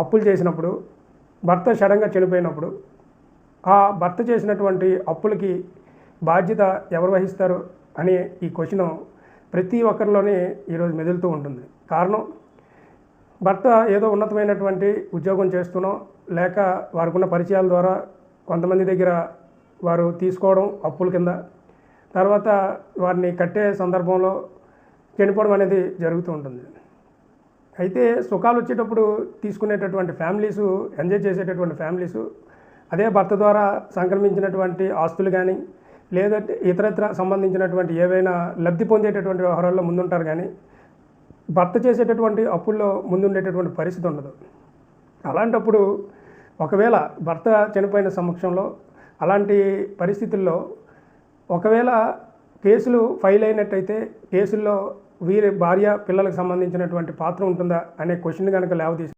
అప్పులు చేసినప్పుడు, భర్త సడన్గా చనిపోయినప్పుడు, ఆ భర్త చేసినటువంటి అప్పులకి బాధ్యత ఎవరు వహిస్తారు అనే ఈ క్వశ్చను ప్రతి ఒక్కరిలోనే ఈరోజు మెదులుతూ ఉంటుంది. కారణం, భర్త ఏదో ఉన్నతమైనటువంటి ఉద్యోగం చేస్తూనో, లేక వారికున్న పరిచయాల ద్వారా కొంతమంది దగ్గర వారు తీసుకోవడం అప్పుల కింద, తర్వాత వారిని కట్టే సందర్భంలో చనిపోవడం అనేది జరుగుతూ ఉంటుంది. అయితే సుఖాలు వచ్చేటప్పుడు తీసుకునేటటువంటి ఫ్యామిలీసు, ఎంజాయ్ చేసేటటువంటి ఫ్యామిలీసు అదే భర్త ద్వారా సంక్రమించినటువంటి ఆస్తులు కానీ, లేదంటే ఇతరత్ర సంబంధించినటువంటి ఏవైనా లబ్ధి పొందేటటువంటి వ్యవహారాల్లో ముందుంటారు. కానీ భర్త చేసేటటువంటి అప్పుల్లో ముందుండేటటువంటి పరిస్థితి ఉండదు. అలాంటప్పుడు ఒకవేళ భర్త చనిపోయిన సమక్షంలో అలాంటి పరిస్థితుల్లో ఒకవేళ కేసులు ఫైల్ అయినట్టయితే కేసుల్లో వీరి భార్య పిల్లలకు సంబంధించినటువంటి పాత్ర ఉంటుందా అనే క్వశ్చన్ కనుక లేవదీసి